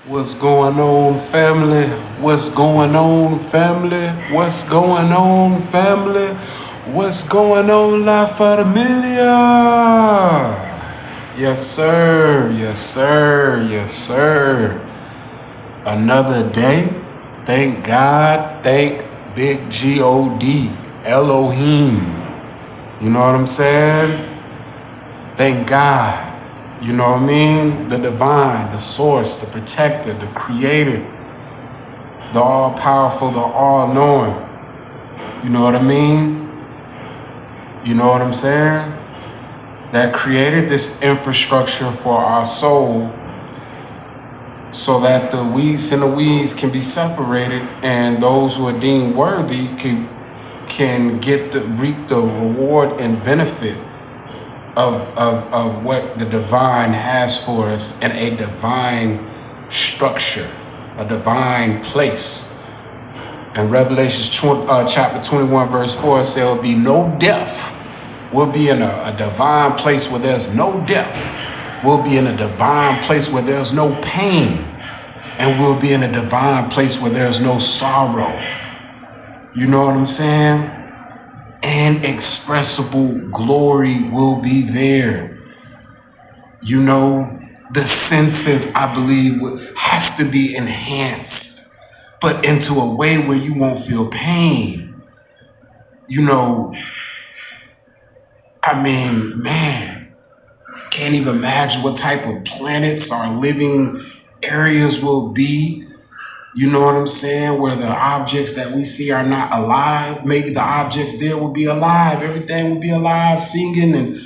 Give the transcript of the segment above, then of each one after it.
What's going on, family? What's going on, family? What's going on, family? What's going on, La Familia? Yes, sir. Yes, sir. Yes, sir. Another day. Thank God. Thank Big God, Elohim. You know what I'm saying? Thank God. You know what I mean? The divine, the source, the protector, the creator, the all-powerful, the all-knowing. You know what I mean? You know what I'm saying? That created this infrastructure for our soul so that the weeds and the weeds can be separated and those who are deemed worthy can reap the reward and benefit of what the divine has for us in a divine structure, a divine place. And Revelations chapter 21 verse 4 says there will be no death. We'll be in a divine place where there's no death. We'll be in a divine place where there's no pain. And we'll be in a divine place where there's no sorrow. You know what I'm saying? Inexpressible glory will be there. You know, the senses, I believe, has to be enhanced, but into a way where you won't feel pain. You know, I mean, man, can't even imagine what type of planets our living areas will be. You know what I'm saying? Where the objects that we see are not alive. Maybe the objects there will be alive. Everything will be alive, singing and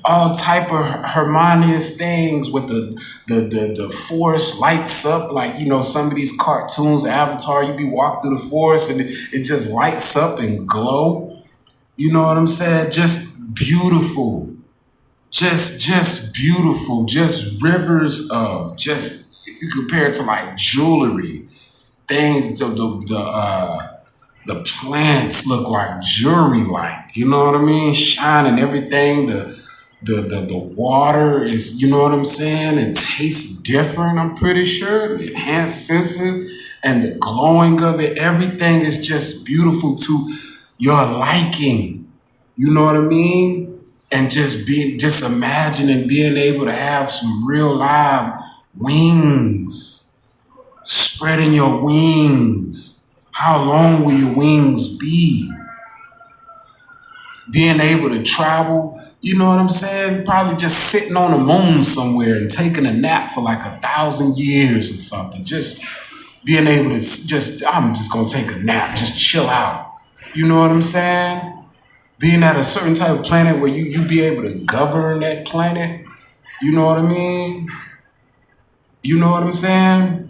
all type of harmonious things with the forest lights up. Like, you know, some of these cartoons, Avatar, you be walking through the forest and it just lights up and glow. You know what I'm saying? Just beautiful. Just beautiful. Just rivers of just, if you compare it to like jewelry, things, the plants look like jewelry, like, you know what I mean, shining everything. The water is, you know what I'm saying, it tastes different. I'm pretty sure the enhanced senses and the glowing of it, everything is just beautiful to your liking. You know what I mean? And just imagining being able to have some real live wings. Spreading your wings. How long will your wings be? Being able to travel, you know what I'm saying? Probably just sitting on the moon somewhere and taking a nap for like 1,000 years or something. Just being able to I'm just gonna take a nap, just chill out. You know what I'm saying? Being at a certain type of planet where you be able to govern that planet. You know what I mean? You know what I'm saying?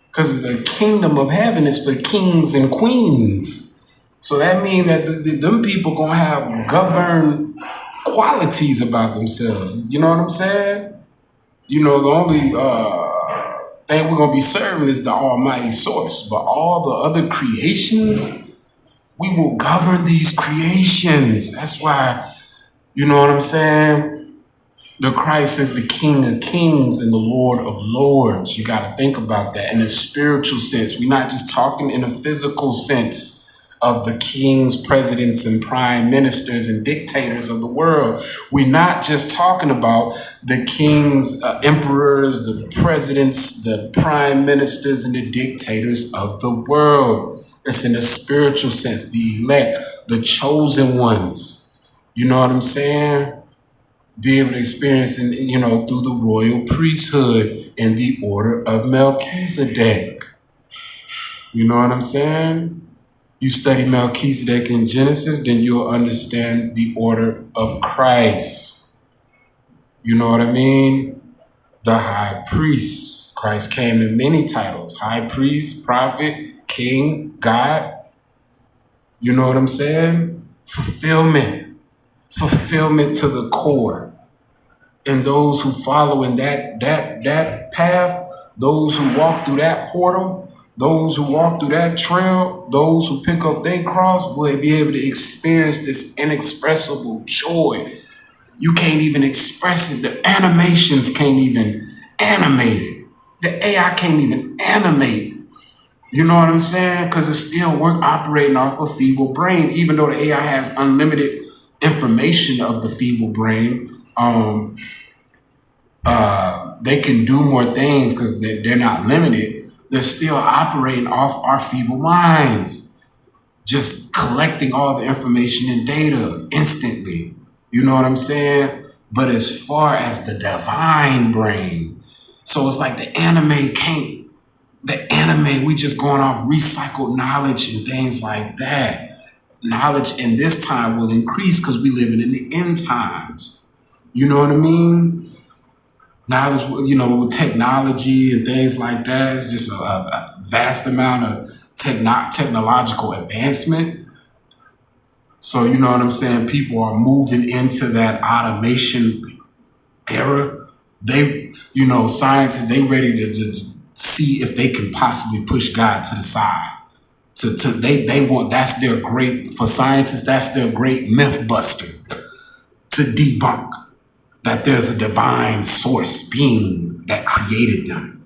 Because the kingdom of heaven is for kings and queens. So that means that them people gonna have governed qualities about themselves. You know what I'm saying? You know, the only thing we're gonna be serving is the almighty source. But all the other creations, we will govern these creations. That's why, you know what I'm saying? The Christ is the King of Kings and the Lord of Lords. You got to think about that in a spiritual sense. We're not just talking in a physical sense of the kings, presidents, and prime ministers and dictators of the world. We're not just talking about the kings, emperors, the presidents, the prime ministers, and the dictators of the world. It's in a spiritual sense, the elect, the chosen ones. You know what I'm saying? Be able to experience, you know, through the royal priesthood and the order of Melchizedek. You know what I'm saying? You study Melchizedek in Genesis, then you'll understand the order of Christ. You know what I mean? The high priest. Christ came in many titles: high priest, prophet, king, God. You know what I'm saying? Fulfillment to the core. And those who follow in that path, those who walk through that portal, those who walk through that trail, those who pick up their cross will be able to experience this inexpressible joy. You can't even express it. The animations can't even animate it. The AI can't even animate. You know what I'm saying? Because it's still work operating off a feeble brain, even though the AI has unlimited information of the feeble brain. They can do more things because they're not limited. They're still operating off our feeble minds, just collecting all the information and data instantly. You know what I'm saying? But as far as the divine brain, so it's like the anime, we just going off recycled knowledge and things like that. Knowledge in this time will increase because we living in the end times. You know what I mean? Knowledge, with technology and things like that, it's just a vast amount of technological advancement. So you know what I'm saying? People are moving into that automation era. Scientists, they ready to see if they can possibly push God to the side. They want, that's their great, for scientists, that's their great myth buster, to debunk that there's a divine source being that created them.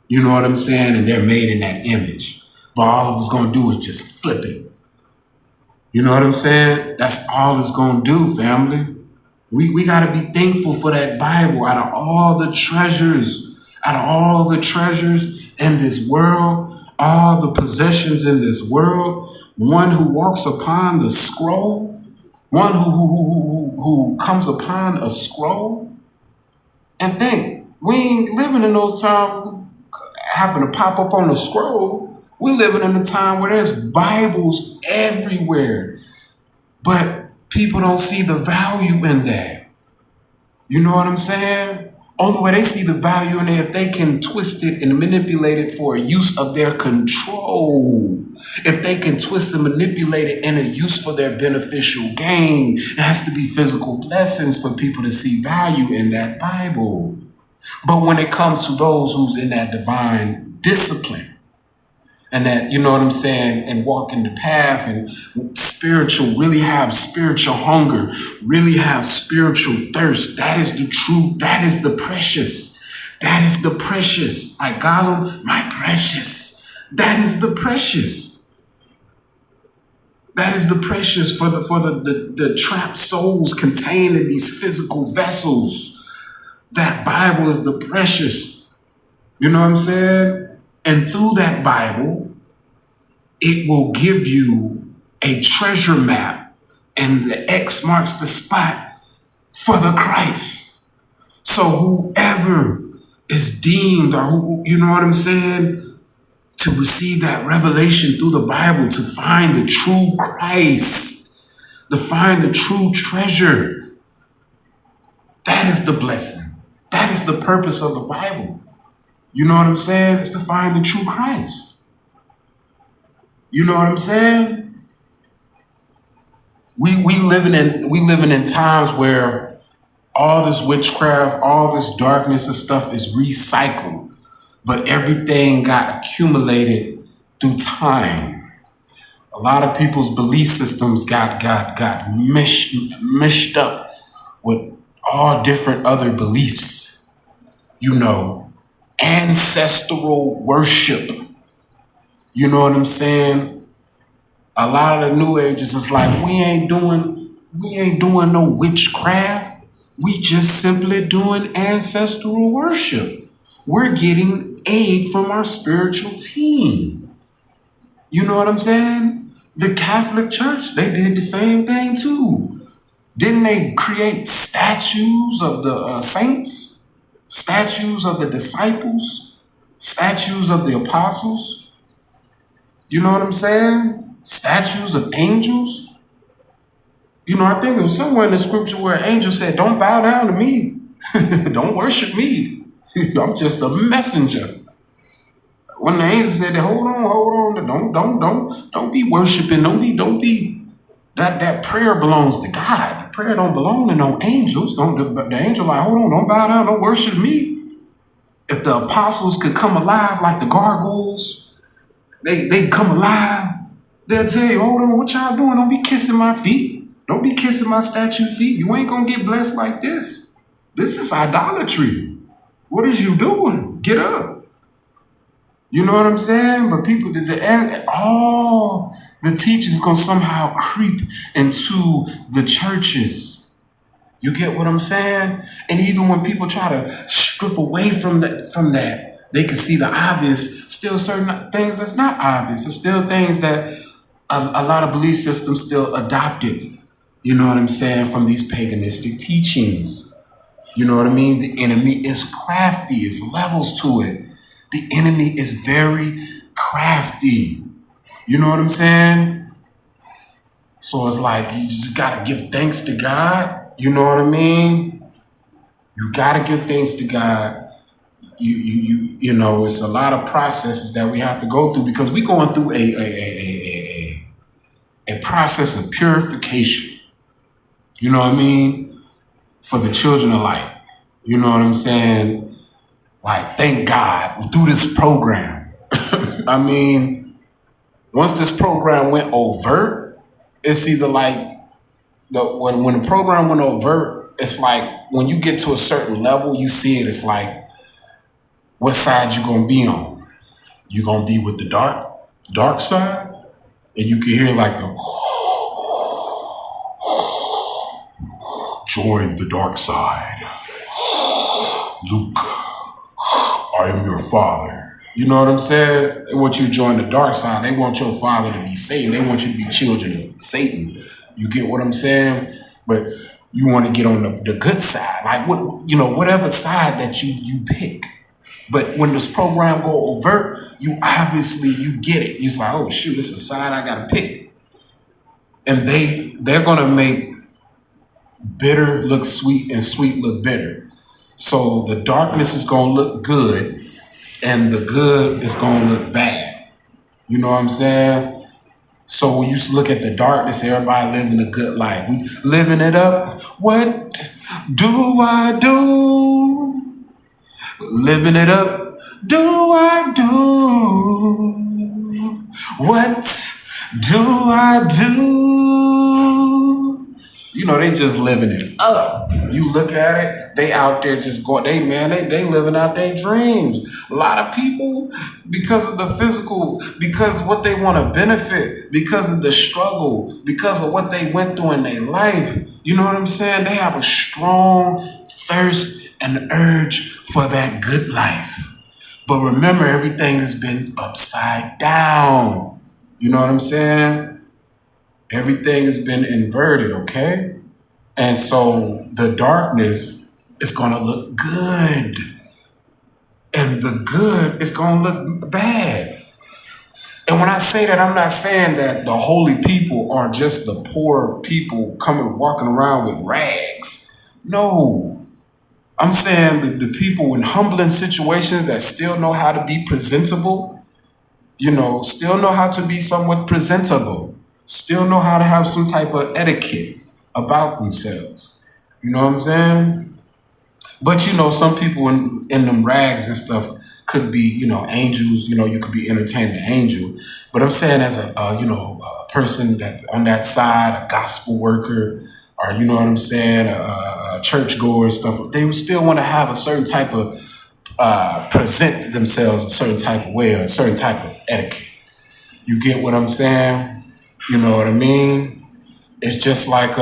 You know what I'm saying? And they're made in that image. But all of it's gonna do is just flip it. You know what I'm saying? That's all it's gonna do, family. We gotta be thankful for that Bible. Out of all the treasures, in this world, all the possessions in this world, one who walks upon the scroll, one who comes upon a scroll, and think we ain't living in those times happen to pop up on the scroll. We're living in a time where there's Bibles everywhere, but people don't see the value in that. You know what I'm saying? Only way they see the value in it if they can twist it and manipulate it for a use of their control. If they can twist and manipulate it in a use for their beneficial gain, it has to be physical blessings for people to see value in that Bible. But when it comes to those who's in that divine discipline, and that, you know what I'm saying, and walk in the path and really have spiritual hunger, really have spiritual thirst. That is the truth. That is the precious. That is the precious. I got them, my precious. That is the precious. That is the precious for the trapped souls contained in these physical vessels. That Bible is the precious. You know what I'm saying? And through that Bible, it will give you a treasure map, and the X marks the spot for the Christ. So whoever is deemed, or who, you know what I'm saying, to receive that revelation through the Bible, to find the true Christ, to find the true treasure, that is the blessing. That is the purpose of the Bible. You know what I'm saying? It's to find the true Christ. You know what I'm saying? We living in times where all this witchcraft, all this darkness and stuff is recycled, but everything got accumulated through time. A lot of people's belief systems got mished up with all different other beliefs. Ancestral worship. You know what I'm saying? A lot of the new ages is like, we ain't doing no witchcraft. We just simply doing ancestral worship. We're getting aid from our spiritual team. You know what I'm saying? The Catholic Church, they did the same thing too. Didn't they create statues of the saints? Statues of the disciples, statues of the apostles. You know what I'm saying? Statues of angels. I think it was somewhere in the scripture where an angel said, don't bow down to me. Don't worship me. I'm just a messenger. When the angel said that, hold on, don't be worshiping, don't be that prayer belongs to God. The prayer don't belong to no angels. The angel like, hold on, don't bow down, don't worship me. If the apostles could come alive like the gargoyles, they come alive, they'll tell you, hold on, what y'all doing? Don't be kissing my feet. Don't be kissing my statue feet. You ain't gonna get blessed like this. This is idolatry. What is you doing? Get up. You know what I'm saying? But people, all the teachers gonna somehow creep into the churches. You get what I'm saying? And even when people try to strip away from that, they can see the obvious. Still, certain things that's not obvious. There's still things that a lot of belief systems still adopted. You know what I'm saying? From these paganistic teachings. You know what I mean? The enemy is crafty. It's levels to it. The enemy is very crafty. You know what I'm saying? So it's like you just gotta give thanks to God. You know what I mean? You gotta give thanks to God. You know, it's a lot of processes that we have to go through because we're going through a process of purification. You know what I mean? For the children of light. You know what I'm saying? Like, thank God through this program. I mean, once this program went overt, it's either like when the program went overt, it's like when you get to a certain level, you see it. It's like, what side you gonna be on? You gonna be with the dark side, and you can hear like the join the dark side, Luke. I am your father. You know what I'm saying? They want you to join the dark side. They want your father to be Satan. They want you to be children of Satan. You get what I'm saying? But you want to get on the good side, like whatever side that you pick. But when this program go overt, you get it. It's like, oh shoot, it's a side I gotta pick. And they're gonna make bitter look sweet and sweet look bitter. So the darkness is gonna look good and the good is gonna look bad. You know what I'm saying? So we used to look at the darkness, everybody living a good life. We living it up. What do I do? Living it up. Do I do? What do I do? You know, they just living it up. You look at it, they out there just going, they living out their dreams. A lot of people, because of the physical, because what they want to benefit, because of the struggle, because of what they went through in their life, you know what I'm saying? They have a strong thirst and urge for that good life. But remember, everything has been upside down. You know what I'm saying? Everything has been inverted, okay? And so the darkness is going to look good. And the good is going to look bad. And when I say that, I'm not saying that the holy people are just the poor people walking around with rags. No. I'm saying that the people in humbling situations that still know how to be presentable, still know how to be somewhat presentable. Still know how to have some type of etiquette about themselves. You know what I'm saying? But some people in them rags and stuff could be, angels. You could be entertaining an angel. But I'm saying as a person that on that side, a gospel worker, or you know what I'm saying, a churchgoer and stuff, they would still want to have a certain type of present themselves a certain type of way, or a certain type of etiquette. You get what I'm saying? You know what I mean? It's just like,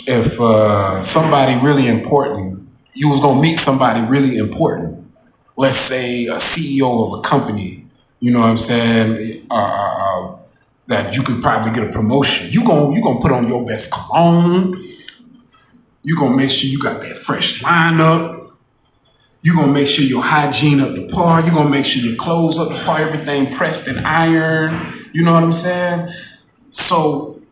if somebody really important, you was going to meet somebody really important, let's say a CEO of a company, you know what I'm saying, that you could probably get a promotion. You gonna put on your best cologne. You gonna make sure you got that fresh lineup. You're going to make sure your hygiene up to par. You're going to make sure your clothes up to par, everything pressed and ironed. You know what I'm saying? So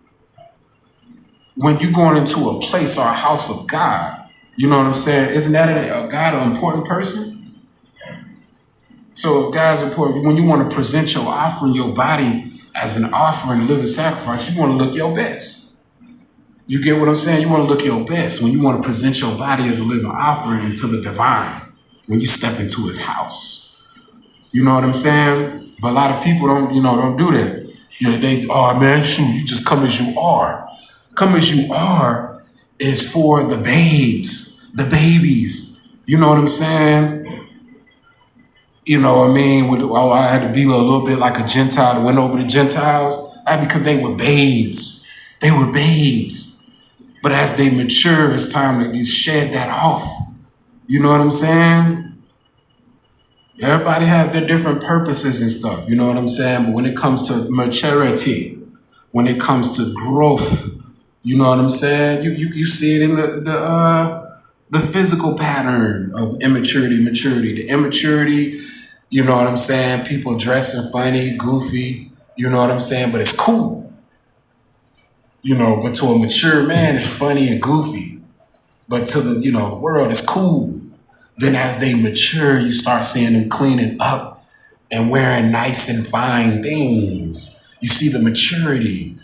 when you're going into a place or a house of God, you know what I'm saying? Isn't that a God an important person? So if God's important, when you want to present your offering, your body as an offering, living sacrifice, you want to look your best. You get what I'm saying? You want to look your best when you want to present your body as a living offering into the divine. When you step into his house, you know what I'm saying? But a lot of people don't do that. Shoot, you just come as you are. Come as you are is for the babes, the babies. You know what I'm saying? You know what I mean? I had to be a little bit like a Gentile that went over to Gentiles. Because they were babes. They were babes. But as they mature, it's time to shed that off. You know what I'm saying? Everybody has their different purposes and stuff. You know what I'm saying? But when it comes to maturity, when it comes to growth, you know what I'm saying? You see it in the physical pattern of immaturity, maturity. The immaturity, you know what I'm saying? People dressing funny, goofy, you know what I'm saying? But it's cool. You know, but to a mature man, it's funny and goofy. But to the, the world, it's cool. Then as they mature, you start seeing them cleaning up and wearing nice and fine things. You see the maturity.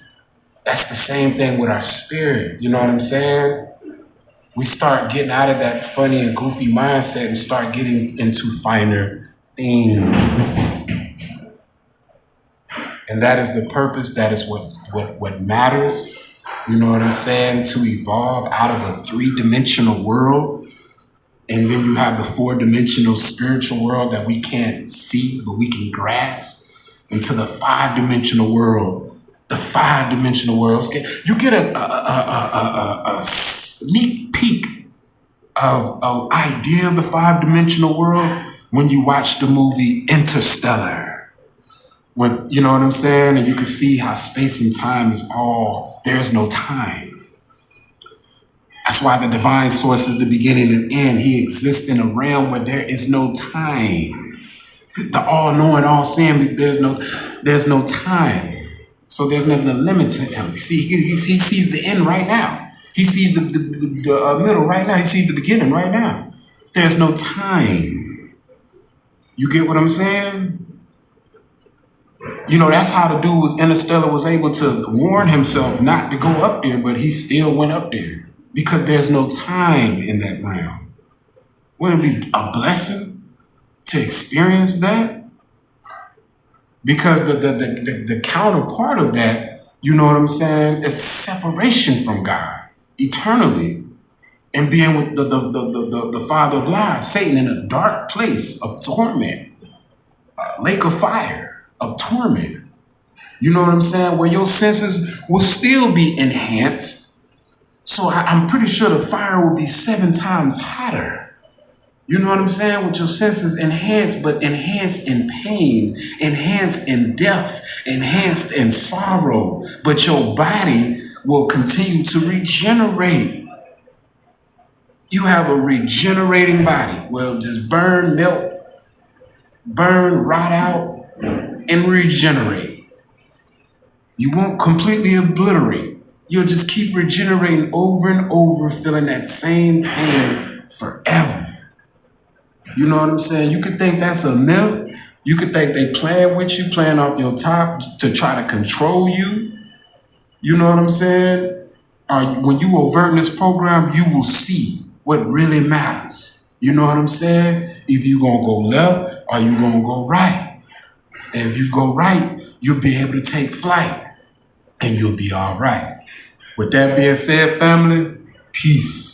That's the same thing with our spirit. You know what I'm saying? We start getting out of that funny and goofy mindset and start getting into finer things. And that is the purpose. That is what matters. You know what I'm saying? To evolve out of a 3-dimensional world. And then you have the 4-dimensional spiritual world that we can't see, but we can grasp, into the 5-dimensional world. The 5-dimensional world. You get a sneak peek of idea of the 5-dimensional world when you watch the movie Interstellar. When, you know what I'm saying? And you can see how space and time is there's no time. That's why the divine source is the beginning and end. He exists in a realm where there is no time. The all-knowing, all-seeing, there's no time. So there's nothing to limit to him. See, he sees the end right now. He sees the middle right now. He sees the beginning right now. There's no time. You get what I'm saying? You know, that's how the dude Interstellar was able to warn himself not to go up there, but he still went up there. Because there's no time in that realm. Wouldn't it be a blessing to experience that? Because the counterpart of that, you know what I'm saying, is separation from God eternally and being with the father of lies, Satan, in a dark place of torment, a lake of fire, of torment. You know what I'm saying? Where your senses will still be enhanced. So I'm pretty sure the fire will be 7 times hotter. You know what I'm saying? With your senses enhanced, but enhanced in pain, enhanced in death, enhanced in sorrow. But your body will continue to regenerate. You have a regenerating body. Well, just burn, melt, burn, rot out, and regenerate. You won't completely obliterate. You'll just keep regenerating over and over, feeling that same pain forever. You know what I'm saying? You could think that's a myth. You could think they playing with you, playing off your top to try to control you. You know what I'm saying? When you overt in this program, you will see what really matters. You know what I'm saying? Either you're going to go left or you're going to go right. And if you go right, you'll be able to take flight and you'll be all right. With that being said, family, peace.